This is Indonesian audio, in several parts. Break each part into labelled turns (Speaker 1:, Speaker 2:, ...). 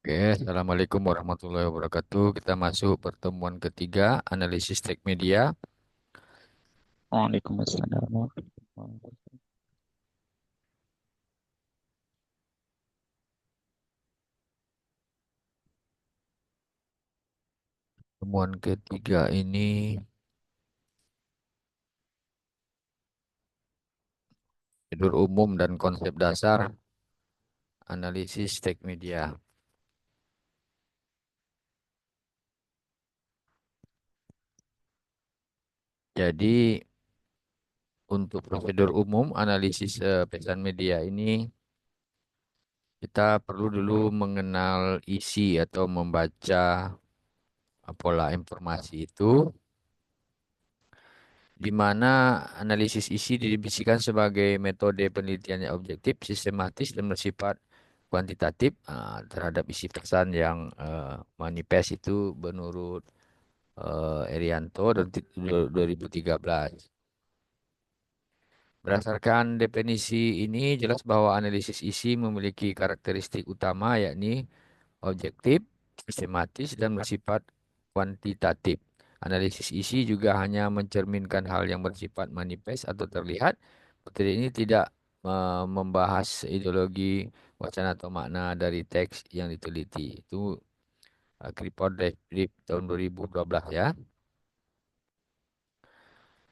Speaker 1: Oke, Assalamualaikum warahmatullahi wabarakatuh. Kita masuk pertemuan ketiga, analisis tech media.
Speaker 2: Waalaikumsalam warahmatullahi wabarakatuh.
Speaker 1: Pertemuan ketiga ini prosedur umum dan konsep dasar analisis tech media. Jadi, untuk prosedur umum analisis pesan media ini, kita perlu dulu mengenal isi atau membaca pola informasi itu, di mana analisis isi didefinisikan sebagai metode penelitian yang objektif, sistematis, dan bersifat kuantitatif terhadap isi pesan yang manifest itu menurut Erianto dan 2013. Berdasarkan definisi ini jelas bahwa analisis isi memiliki karakteristik utama yakni objektif, sistematis, dan bersifat kuantitatif. Analisis isi juga hanya mencerminkan hal yang bersifat manifest atau terlihat. Materi ini tidak membahas ideologi, wacana atau makna dari teks yang diteliti. Itu Clifford Deep tahun 2012 ya.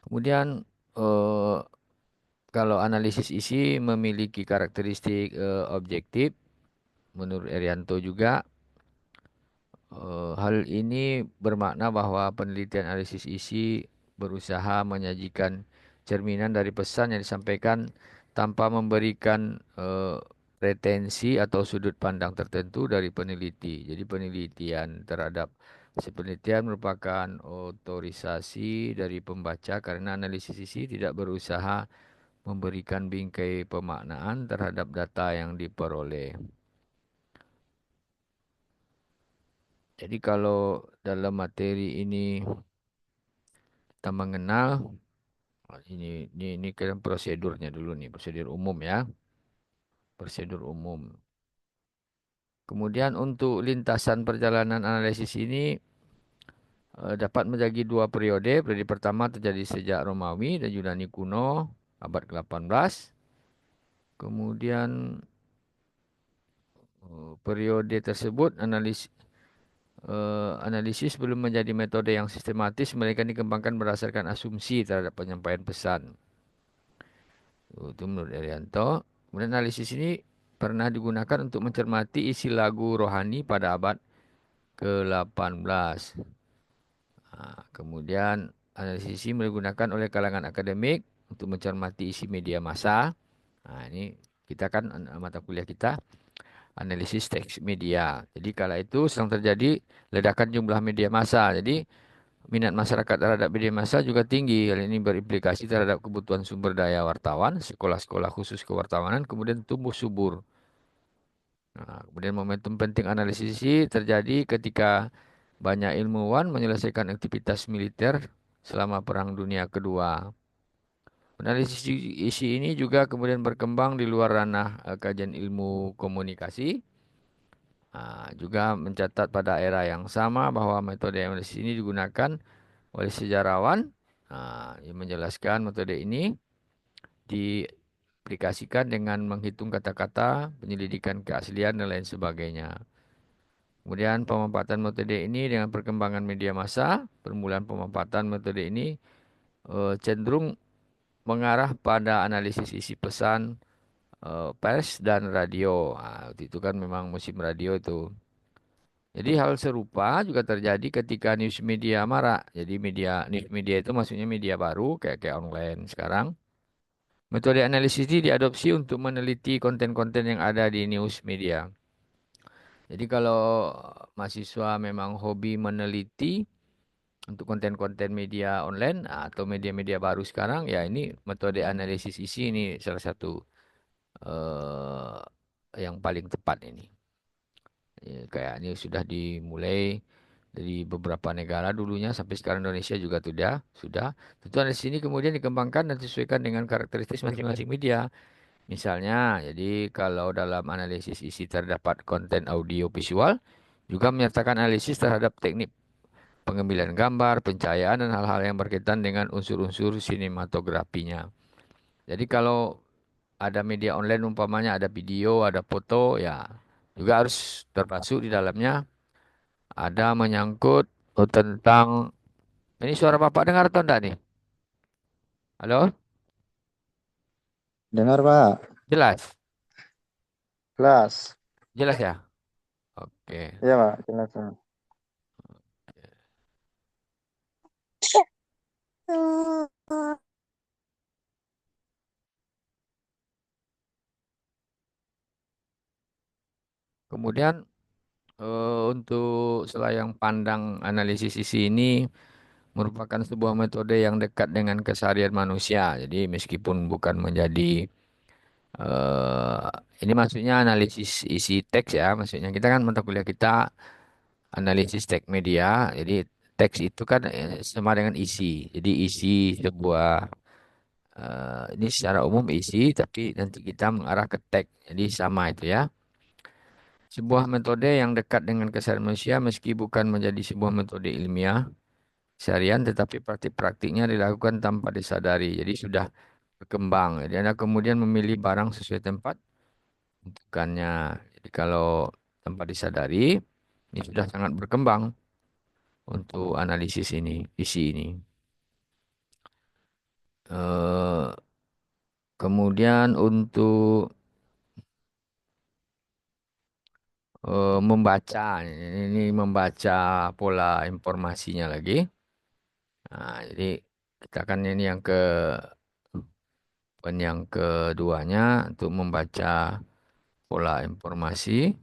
Speaker 1: Kemudian eh, kalau analisis isi memiliki karakteristik objektif, menurut Erianto juga. Hal ini bermakna bahwa penelitian analisis isi berusaha menyajikan cerminan dari pesan yang disampaikan tanpa memberikan retensi atau sudut pandang tertentu dari peneliti. Jadi penelitian terhadap si penelitian merupakan otorisasi dari pembaca karena analisis isi tidak berusaha memberikan bingkai pemaknaan terhadap data yang diperoleh. Jadi kalau dalam materi ini kita mengenal ini kan prosedurnya dulu nih, prosedur umum ya, prosedur umum. Kemudian untuk lintasan perjalanan analisis ini dapat menjadi dua periode. Periode pertama terjadi sejak Romawi dan Yunani kuno, abad ke-18. Kemudian periode tersebut analisis belum menjadi metode yang sistematis, melainkan dikembangkan berdasarkan asumsi terhadap penyampaian pesan. Itu menurut Erianto. Kemudian analisis ini pernah digunakan untuk mencermati isi lagu rohani pada abad ke-18. Kemudian analisis ini digunakan oleh kalangan akademik untuk mencermati isi media massa. Ini kita kan mata kuliah kita analisis teks media. Jadi kala itu sedang terjadi ledakan jumlah media massa. Jadi minat masyarakat terhadap media massa juga tinggi. Hal ini berimplikasi terhadap kebutuhan sumber daya wartawan, sekolah-sekolah khusus kewartawanan kemudian tumbuh subur. Kemudian momentum penting analisis ini terjadi ketika banyak ilmuwan menyelesaikan aktivitas militer selama Perang Dunia Kedua. Analisis isi ini juga kemudian berkembang di luar ranah kajian ilmu komunikasi. Juga mencatat pada era yang sama bahwa metode analisis ini digunakan oleh sejarawan yang menjelaskan metode ini diaplikasikan dengan menghitung kata-kata, penyelidikan keaslian dan lain sebagainya. Kemudian pemanfaatan metode ini dengan perkembangan media massa, permulaan pemanfaatan metode ini cenderung mengarah pada analisis isi pesan pers dan radio. Waktu itu kan memang musim radio itu. Jadi hal serupa juga terjadi ketika news media marak. Jadi news media itu maksudnya media baru kayak online sekarang. Metode analisis ini diadopsi untuk meneliti konten-konten yang ada di news media. Jadi kalau mahasiswa memang hobi meneliti untuk konten-konten media online atau media-media baru sekarang, ya ini metode analisis isi ini salah satu eh, yang paling tepat ini. Kayak ini sudah dimulai dari beberapa negara dulunya sampai sekarang Indonesia juga sudah. Tentu analisis ini kemudian dikembangkan dan disesuaikan dengan karakteristik masing-masing media. Misalnya, jadi kalau dalam analisis isi terdapat konten audio visual, juga menyertakan analisis terhadap teknik pengambilan gambar, pencahayaan, dan hal-hal yang berkaitan dengan unsur-unsur sinematografinya. Jadi kalau ada media online umpamanya ada video, ada foto, ya juga harus termasuk di dalamnya ada menyangkut tentang ini suara Bapak dengar atau enggak nih? Halo?
Speaker 2: Dengar, Pak.
Speaker 1: Jelas?
Speaker 2: Kelas.
Speaker 1: Jelas ya? Oke.
Speaker 2: Iya, Pak. Jelas, Pak.
Speaker 1: Kemudian untuk selayang pandang analisis isi ini merupakan sebuah metode yang dekat dengan keseharian manusia. Jadi meskipun bukan menjadi ini maksudnya analisis isi teks ya, maksudnya kita kan mata kuliah kita analisis teks media. Jadi teks itu kan sama dengan isi. Jadi isi sebuah ini secara umum isi, tapi nanti kita mengarah ke teks. Jadi sama itu ya. Sebuah metode yang dekat dengan keseharian manusia meski bukan menjadi sebuah metode ilmiah seharian, tetapi praktik-praktiknya dilakukan tanpa disadari. Jadi sudah berkembang. Jadi Anda kemudian memilih barang sesuai tempat bentukannya. Jadi kalau tanpa disadari, ini sudah sangat berkembang untuk analisis ini, isi ini. Eh, kemudian untuk membaca, ini membaca pola informasinya lagi. Nah, jadi kita akan ini poin yang keduanya untuk membaca pola informasi.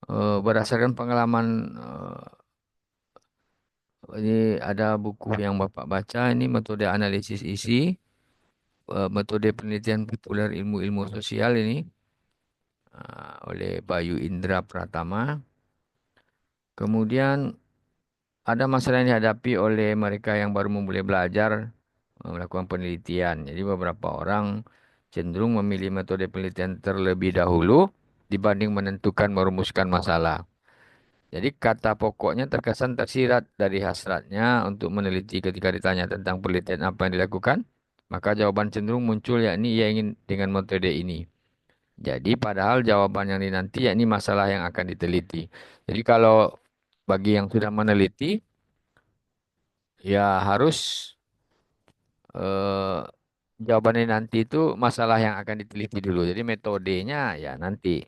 Speaker 1: Berdasarkan pengalaman ini ada buku yang Bapak baca ini metode analisis isi, metode penelitian populer ilmu-ilmu sosial ini oleh Bayu Indra Pratama. Kemudian ada masalah yang dihadapi oleh mereka yang baru memulai belajar melakukan penelitian. Jadi beberapa orang cenderung memilih metode penelitian terlebih dahulu dibanding menentukan merumuskan masalah. Jadi kata pokoknya terkesan tersirat dari hasratnya untuk meneliti ketika ditanya tentang penelitian apa yang dilakukan. Maka jawaban cenderung muncul yakni ia ingin dengan metode ini. Jadi padahal jawaban yang dinanti yakni masalah yang akan diteliti. Jadi kalau bagi yang sudah meneliti ya harus eh, jawabannya nanti itu masalah yang akan diteliti dulu. Jadi metodenya ya nanti.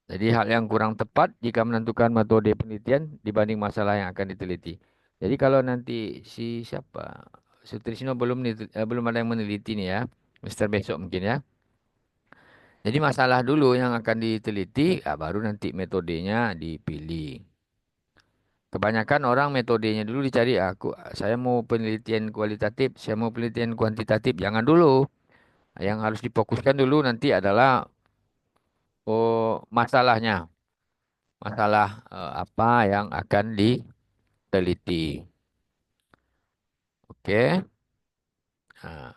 Speaker 1: Jadi hal yang kurang tepat jika menentukan metode penelitian dibanding masalah yang akan diteliti. Jadi kalau nanti si siapa Sutrisno belum ada yang meneliti nih ya, Mister besok mungkin ya. Jadi masalah dulu yang akan diteliti, ya baru nanti metodenya dipilih. Kebanyakan orang metodenya dulu dicari. Saya mau penelitian kualitatif, saya mau penelitian kuantitatif. Jangan dulu. Yang harus difokuskan dulu nanti adalah masalahnya. Masalah apa yang akan diteliti. Oke. Nah,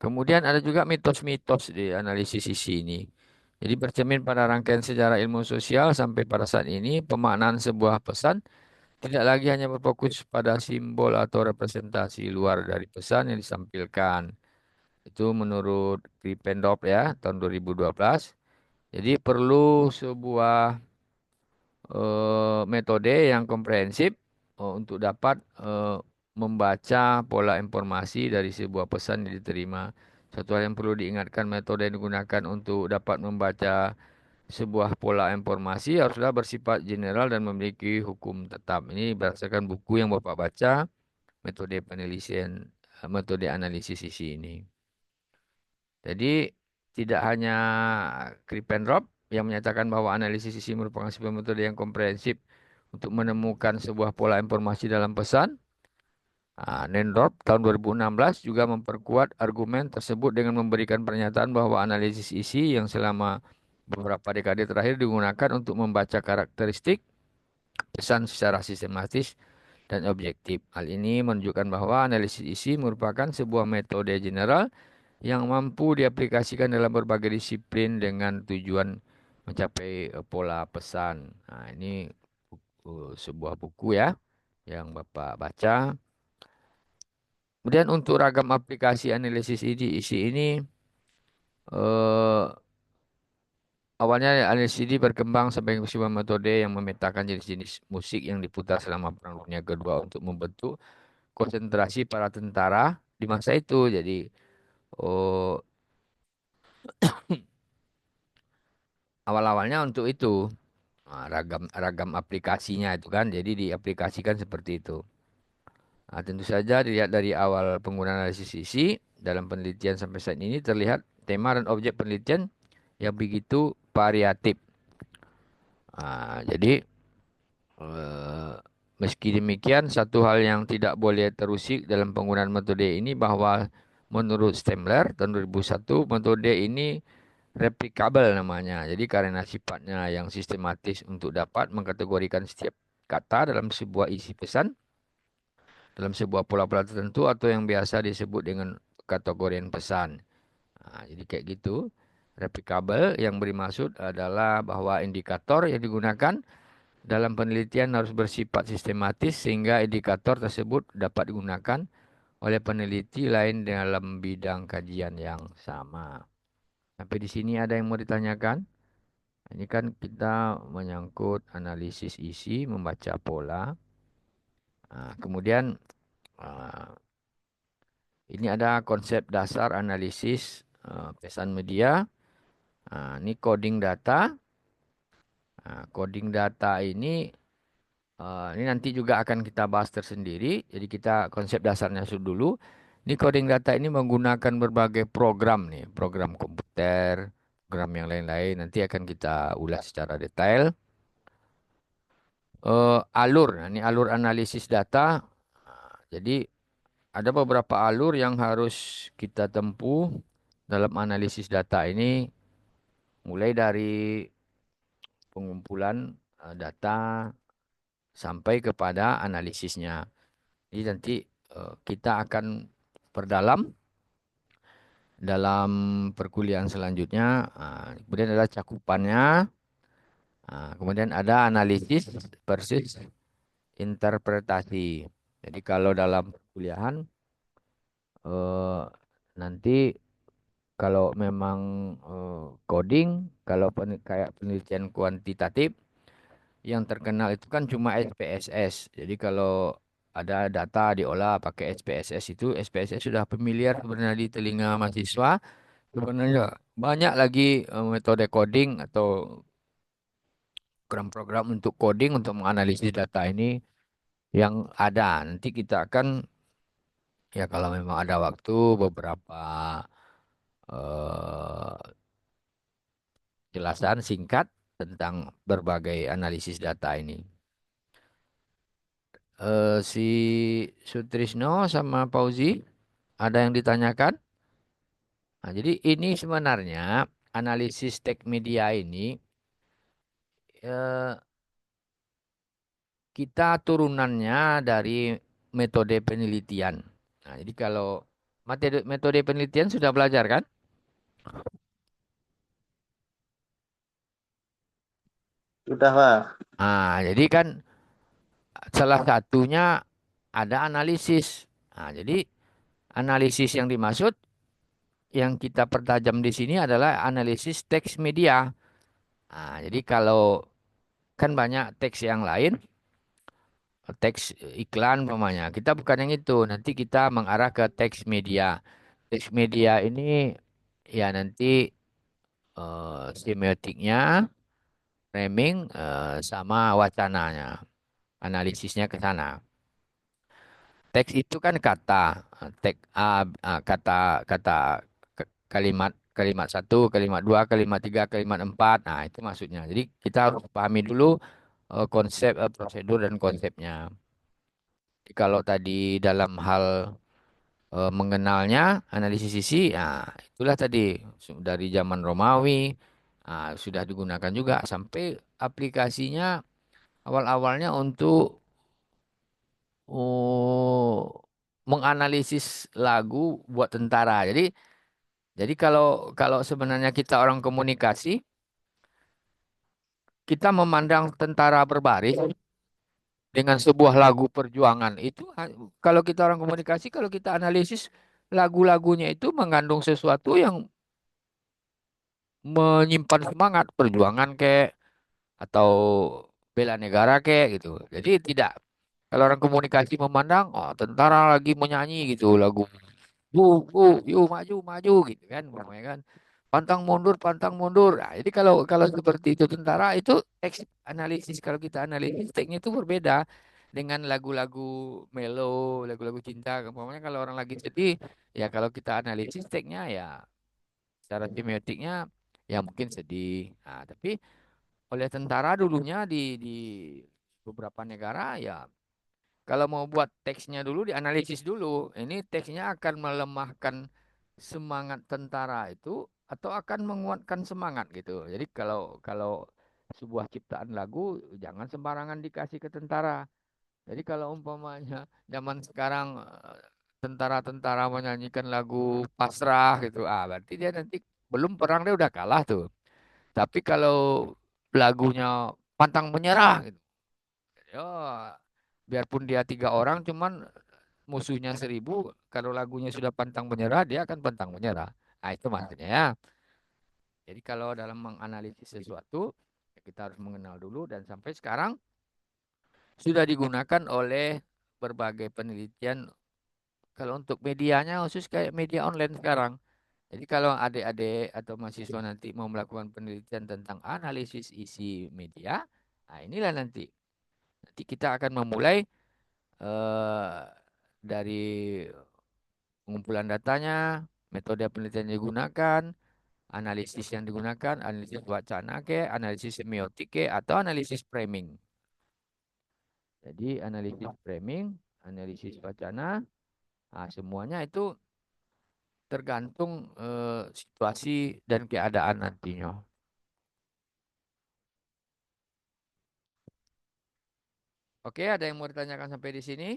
Speaker 1: kemudian ada juga mitos-mitos di analisis sisi ini. Jadi bercermin pada rangkaian sejarah ilmu sosial sampai pada saat ini, pemaknaan sebuah pesan tidak lagi hanya berfokus pada simbol atau representasi luar dari pesan yang disampaikan. Itu menurut Krippendorf ya, tahun 2012. Jadi perlu sebuah metode yang komprehensif untuk dapat membaca pola informasi dari sebuah pesan yang diterima. Satu hal yang perlu diingatkan, metode yang digunakan untuk dapat membaca sebuah pola informasi haruslah bersifat general dan memiliki hukum tetap. Ini berdasarkan buku yang Bapak baca, metode penelitian, metode analisis isi ini. Jadi tidak hanya Krippendorff yang menyatakan bahwa analisis isi merupakan sebuah metode yang komprehensif untuk menemukan sebuah pola informasi dalam pesan. Nendorf tahun 2016 juga memperkuat argumen tersebut dengan memberikan pernyataan bahwa analisis isi yang selama beberapa dekade terakhir digunakan untuk membaca karakteristik pesan secara sistematis dan objektif. Hal ini menunjukkan bahwa analisis isi merupakan sebuah metode general yang mampu diaplikasikan dalam berbagai disiplin dengan tujuan mencapai pola pesan. Nah, ini sebuah buku ya yang Bapak baca. Kemudian untuk ragam aplikasi analisis isi ini eh, awalnya analisis ini berkembang sebagai sebuah metode yang memetakan jenis-jenis musik yang diputar selama Perang Dunia Kedua untuk membentuk konsentrasi para tentara di masa itu. Jadi oh, awal-awalnya untuk itu. Nah, ragam ragam aplikasinya itu kan, jadi diaplikasikan seperti itu. Nah, tentu saja dilihat dari awal penggunaan analisis isi dalam penelitian sampai saat ini terlihat tema dan objek penelitian yang begitu variatif. Jadi eh, meski demikian satu hal yang tidak boleh terusik dalam penggunaan metode ini bahwa menurut Stemler tahun 2001 metode ini replicable namanya. Jadi karena sifatnya yang sistematis untuk dapat mengkategorikan setiap kata dalam sebuah isi pesan, dalam sebuah pola-pola tertentu atau yang biasa disebut dengan kategorian pesan. Jadi kayak gitu. Replicable yang bermaksud adalah bahwa indikator yang digunakan dalam penelitian harus bersifat sistematis sehingga indikator tersebut dapat digunakan oleh peneliti lain dalam bidang kajian yang sama. Sampai di sini ada yang mau ditanyakan? Ini kan kita menyangkut analisis isi, membaca pola. Kemudian ah, ini ada konsep dasar analisis pesan media. Ini coding data. Coding data ini nanti juga akan kita bahas tersendiri. Jadi kita konsep dasarnya dulu. Ini coding data ini menggunakan berbagai program nih, program komputer, program yang lain-lain. Nanti akan kita ulas secara detail. Alur, nah, ini alur analisis data. Jadi ada beberapa alur yang harus kita tempuh dalam analisis data ini, mulai dari pengumpulan data sampai kepada analisisnya. Jadi nanti kita akan perdalam dalam perkuliahan selanjutnya. Kemudian ada cakupannya, kemudian ada analisis versus interpretasi. Jadi kalau dalam perkuliahan eh, nanti kalau memang coding, kalau kayak penelitian kuantitatif yang terkenal itu kan cuma SPSS. Jadi kalau ada data diolah pakai SPSS itu, SPSS sudah familiar sebenarnya di telinga mahasiswa. Sebenarnya banyak lagi metode coding atau program-program untuk coding untuk menganalisis data ini yang ada. Nanti kita akan ya kalau memang ada waktu beberapa eh, jelasan singkat tentang berbagai analisis data ini. Si Sutrisno sama Pauzi ada yang ditanyakan? Nah, jadi ini sebenarnya analisis teks media ini eh, kita turunannya dari metode penelitian. Nah, jadi kalau metode penelitian sudah belajar kan?
Speaker 2: Sudah, Pak.
Speaker 1: Jadi kan salah satunya ada analisis. Jadi analisis yang dimaksud yang kita pertajam di sini adalah analisis teks media. Jadi kalau kan banyak teks yang lain, teks iklan umpamanya. Kita bukan yang itu. Nanti kita mengarah ke teks media. Teks media ini ya nanti semiotiknya, framing, sama wacananya. Analisisnya ke sana. Teks itu kan kata, kata kata kalimat kalimat satu, kalimat dua, kalimat tiga, kalimat empat. Nah itu maksudnya. Jadi kita harus pahami dulu konsep, prosedur dan konsepnya. Jadi kalau tadi dalam hal mengenalnya analisis isi, nah itulah tadi dari zaman Romawi sudah digunakan juga sampai aplikasinya awal-awalnya untuk oh, menganalisis lagu buat tentara. Jadi kalau kalau sebenarnya kita orang komunikasi, kita memandang tentara berbaris dengan sebuah lagu perjuangan itu, kalau kita orang komunikasi, kalau kita analisis lagu-lagunya itu mengandung sesuatu yang menyimpan semangat perjuangan kek atau bela negara kek gitu. Jadi tidak, kalau orang komunikasi memandang oh tentara lagi menyanyi gitu lagu yuk maju maju gitu kan, namanya kan pantang mundur. Nah, jadi kalau kalau seperti itu tentara itu teks analisis, kalau kita analisis teksnya itu berbeda dengan lagu-lagu melo, lagu-lagu cinta. Umpamanya kalau orang lagi sedih, ya kalau kita analisis teksnya ya secara semiotiknya ya mungkin sedih. Nah, tapi oleh tentara dulunya di beberapa negara ya kalau mau buat teksnya dulu dianalisis dulu. Ini teksnya akan melemahkan semangat tentara itu atau akan menguatkan semangat gitu. Jadi kalau kalau sebuah ciptaan lagu jangan sembarangan dikasih ke tentara. Jadi kalau umpamanya zaman sekarang tentara-tentara menyanyikan lagu pasrah gitu, berarti dia nanti belum perang dia udah kalah tuh. Tapi kalau lagunya pantang menyerah gitu, ya biarpun dia 3 orang, cuman musuhnya 1.000, kalau lagunya sudah pantang menyerah, dia akan pantang menyerah. Nah, itu maksudnya ya. Jadi kalau dalam menganalisis sesuatu, ya kita harus mengenal dulu dan sampai sekarang sudah digunakan oleh berbagai penelitian. Kalau untuk medianya khusus kayak media online sekarang. Jadi kalau adik-adik atau mahasiswa nanti mau melakukan penelitian tentang analisis isi media, nah inilah nanti. Nanti kita akan memulai eh, dari pengumpulan datanya, metode penelitian yang digunakan, analisis yang digunakan, analisis wacana ke, analisis semiotik ke, atau analisis framing. Jadi analisis framing, analisis wacana, nah, semuanya itu tergantung situasi dan keadaan nantinya. Oke, ada yang mau ditanyakan sampai di sini?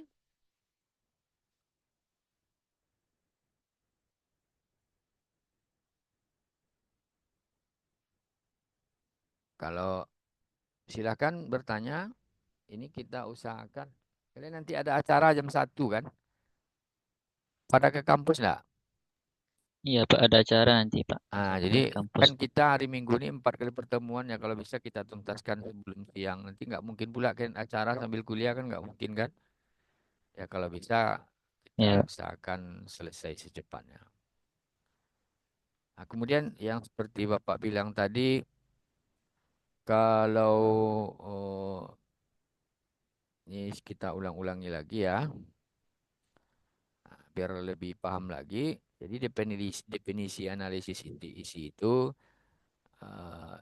Speaker 1: Kalau silakan bertanya, ini kita usahakan. Kalian nanti ada acara jam 1 kan? Pada ke kampus enggak?
Speaker 3: Iya, Pak, ada acara nanti, Pak.
Speaker 1: Jadi
Speaker 3: Dari kampus.
Speaker 1: kan kita hari Minggu ini 4 kali pertemuan ya, kalau bisa kita tuntaskan sebelum siang. Nanti nggak mungkin pula kan acara sambil kuliah kan nggak mungkin kan? Ya kalau bisa kita
Speaker 3: Ya,
Speaker 1: usahakan selesai secepatnya. Nah, kemudian yang seperti Bapak bilang tadi, kalau ini kita ulang-ulangi lagi ya, biar lebih paham lagi. Jadi definisi analisis inti isi itu eh,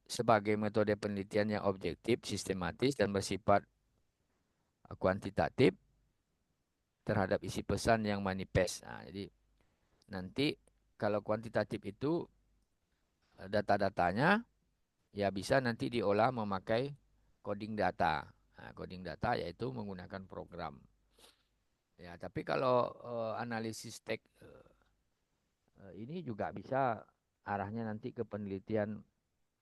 Speaker 1: sebagai metode penelitian yang objektif, sistematis, dan bersifat kuantitatif terhadap isi pesan yang manifest. Nah, jadi nanti kalau kuantitatif itu data-datanya ya bisa nanti diolah memakai coding data. Nah, coding data yaitu menggunakan program. Ya, tapi kalau analisis teks ini juga bisa arahnya nanti ke penelitian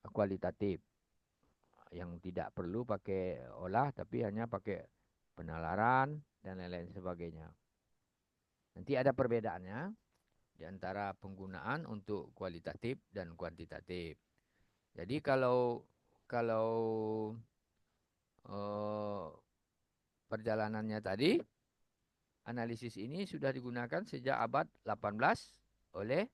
Speaker 1: kualitatif yang tidak perlu pakai olah tapi hanya pakai penalaran dan lain-lain sebagainya. Nanti ada perbedaannya di antara penggunaan untuk kualitatif dan kuantitatif. Jadi kalau kalau eh, perjalanannya tadi, analisis ini sudah digunakan sejak abad 18 oleh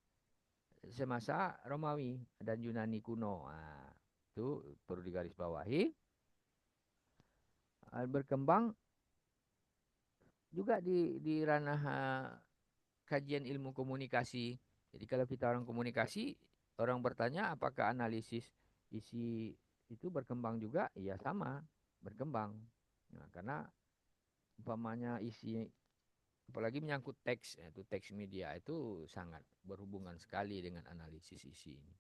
Speaker 1: semasa Romawi dan Yunani kuno. Nah, itu perlu digarisbawahi. Berkembang juga di ranah kajian ilmu komunikasi. Jadi kalau kita orang komunikasi, orang bertanya apakah analisis isi itu berkembang juga? Iya sama, berkembang. Nah, karena umpamanya isi apalagi menyangkut teks, itu teks media itu sangat berhubungan sekali dengan analisis isi ini.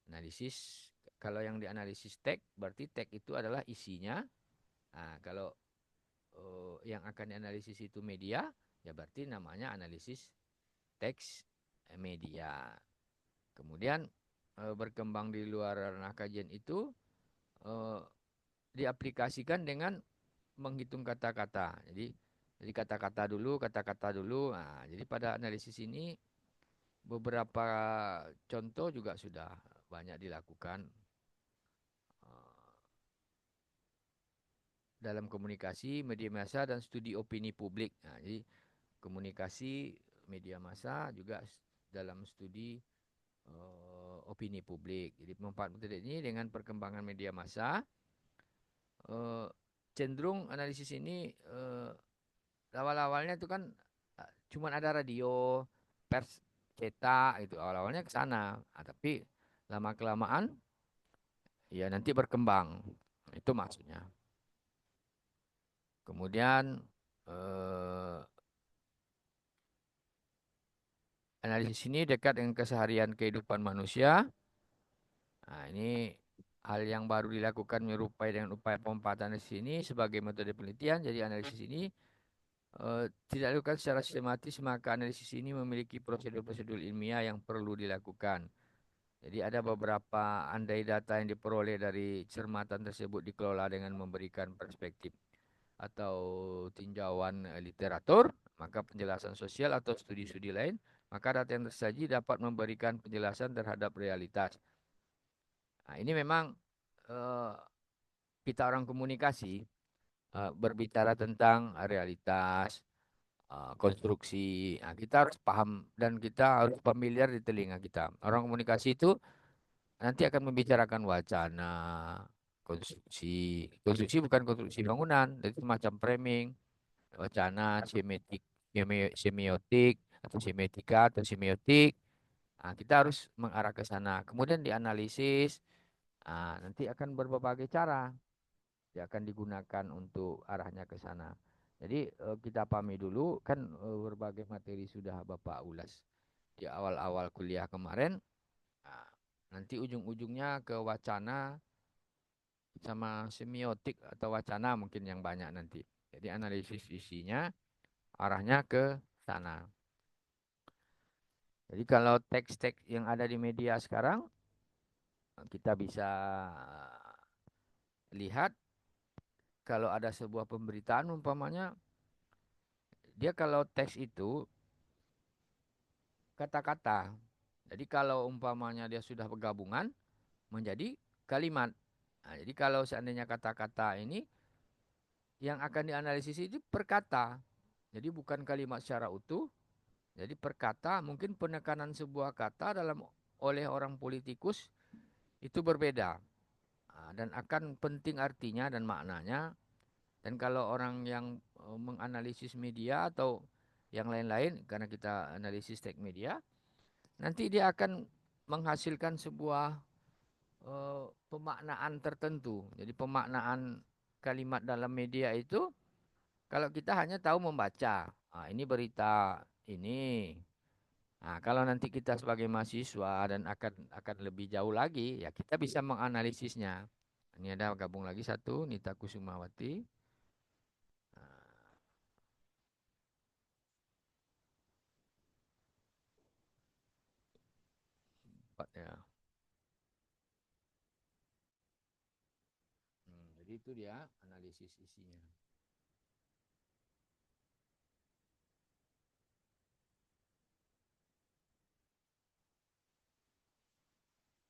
Speaker 1: Analisis, kalau yang dianalisis teks berarti teks itu adalah isinya. Nah, kalau yang akan dianalisis itu media, ya berarti namanya analisis teks media. Kemudian berkembang di luar ranah kajian itu eh, diaplikasikan dengan menghitung kata-kata. Jadi kata-kata dulu. Nah, jadi pada analisis ini beberapa contoh juga sudah banyak dilakukan dalam komunikasi, media massa dan studi opini publik. Nah, jadi komunikasi media massa juga dalam studi opini publik. Jadi manfaat metode ini dengan perkembangan media massa eh, cenderung analisis ini awal-awalnya itu kan cuman ada radio, pers cetak itu awal-awalnya ke sana. Nah, tapi lama kelamaan ya nanti berkembang. Itu maksudnya. Kemudian eh, analisis ini dekat dengan keseharian kehidupan manusia. Nah, ini hal yang baru dilakukan menyerupai dengan upaya pemanfaatan analisis ini sebagai metode penelitian. Jadi analisis ini tidak dilakukan secara sistematis, maka analisis ini memiliki prosedur-prosedur ilmiah yang perlu dilakukan. Jadi ada beberapa andai data yang diperoleh dari cermatan tersebut dikelola dengan memberikan perspektif atau tinjauan literatur, maka penjelasan sosial atau studi-studi lain, maka data yang tersaji dapat memberikan penjelasan terhadap realitas. Nah, ini memang eh, kita orang komunikasi berbicara tentang realitas, konstruksi. Nah, kita harus paham dan kita harus familiar di telinga kita. Orang komunikasi itu nanti akan membicarakan wacana, konstruksi. Konstruksi bukan konstruksi bangunan, itu semacam framing, wacana, semiotik, atau semiotika, atau semiotik. Nah, kita harus mengarah ke sana. Kemudian dianalisis, nanti akan berbagai cara yang akan digunakan untuk arahnya ke sana. Jadi kita pahami dulu, kan berbagai materi sudah Bapak ulas di awal-awal kuliah kemarin. Nah, nanti ujung-ujungnya ke wacana sama semiotik atau wacana mungkin yang banyak nanti. Jadi analisis isinya arahnya ke sana. Jadi kalau teks-teks yang ada di media sekarang kita bisa lihat kalau ada sebuah pemberitaan umpamanya dia kalau teks itu kata-kata. Jadi kalau umpamanya dia sudah bergabungan menjadi kalimat. Nah, jadi kalau seandainya kata-kata ini yang akan dianalisis itu per kata. Jadi bukan kalimat secara utuh. Jadi per kata mungkin penekanan sebuah kata dalam oleh orang politikus itu berbeda. Nah, dan akan penting artinya dan maknanya. Dan kalau orang yang menganalisis media atau yang lain-lain karena kita analisis teks media, nanti dia akan menghasilkan sebuah pemaknaan tertentu. Jadi pemaknaan kalimat dalam media itu kalau kita hanya tahu membaca, ini berita ini. Nah, kalau nanti kita sebagai mahasiswa dan akan lebih jauh lagi, ya kita bisa menganalisisnya. Ini ada gabung lagi satu, Nita Kusumawati. Empat ya. Jadi itu dia analisis isinya.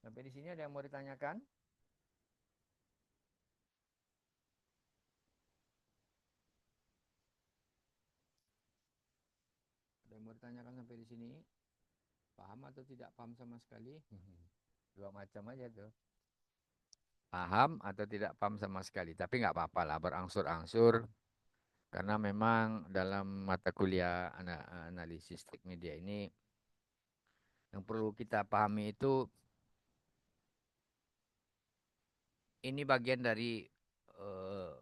Speaker 1: Sampai di sini ada yang mau ditanyakan? Ada yang mau ditanyakan sampai di sini? Paham atau tidak paham sama sekali? Dua macam aja tuh. Paham atau tidak paham sama sekali. Tapi nggak apa-apa lah, berangsur-angsur. Karena memang dalam mata kuliah analisis teks media ini, yang perlu kita pahami itu, ini bagian dari eh,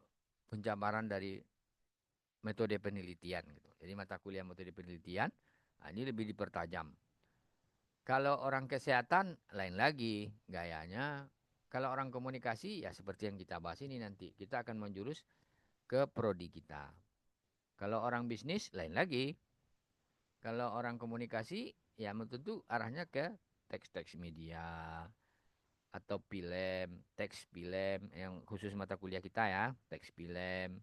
Speaker 1: penjabaran dari metode penelitian gitu. Jadi mata kuliah metode penelitian, ini lebih dipertajam. Kalau orang kesehatan lain lagi gayanya. Kalau orang komunikasi ya seperti yang kita bahas ini nanti. Kita akan menjurus ke prodi kita. Kalau orang bisnis lain lagi. Kalau orang komunikasi ya tentu arahnya ke teks-teks media atau film, teks film yang khusus mata kuliah kita ya, teks film.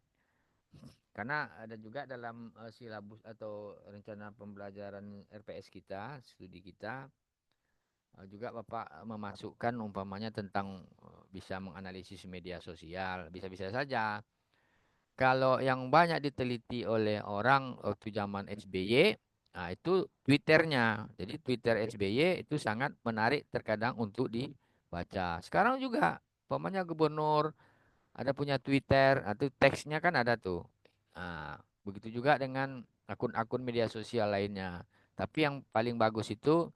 Speaker 1: Karena ada juga dalam silabus atau rencana pembelajaran RPS kita, studi kita, juga Bapak memasukkan umpamanya tentang bisa menganalisis media sosial, bisa-bisa saja. Kalau yang banyak diteliti oleh orang waktu zaman SBY, nah itu Twitternya. Jadi Twitter SBY itu sangat menarik terkadang untuk dibaca. Sekarang juga, umpamanya gubernur ada punya Twitter, atau teksnya kan ada tuh. Nah, begitu juga dengan akun-akun media sosial lainnya. Tapi yang paling bagus itu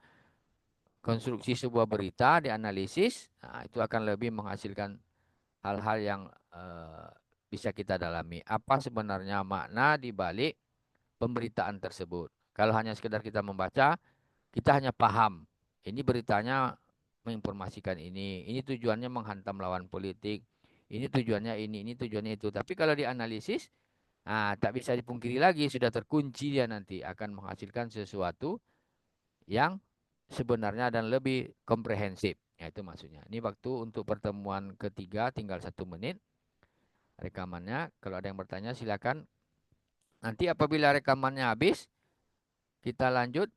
Speaker 1: konstruksi sebuah berita, dianalisis, nah, itu akan lebih menghasilkan hal-hal yang bisa kita dalami. Apa sebenarnya makna di balik pemberitaan tersebut? Kalau hanya sekedar kita membaca, kita hanya paham. Ini beritanya menginformasikan ini tujuannya menghantam lawan politik, ini tujuannya itu. Tapi kalau dianalisis, nah, tak bisa dipungkiri lagi, sudah terkunci dia nanti akan menghasilkan sesuatu yang sebenarnya dan lebih komprehensif. Ya, itu maksudnya. Ini waktu untuk pertemuan ketiga tinggal 1 menit rekamannya. Kalau ada yang bertanya silakan. Nanti apabila rekamannya habis, kita lanjut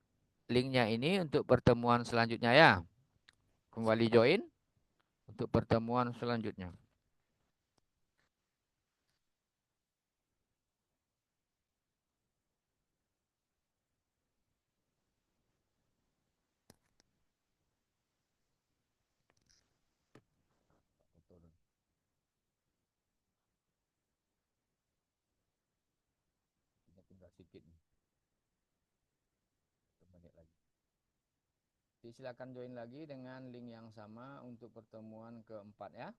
Speaker 1: linknya ini untuk pertemuan selanjutnya ya. Kembali join untuk pertemuan selanjutnya. Tinggal sedikit nih, 1 menit lagi. Jadi silakan join lagi dengan link yang sama untuk pertemuan keempat ya.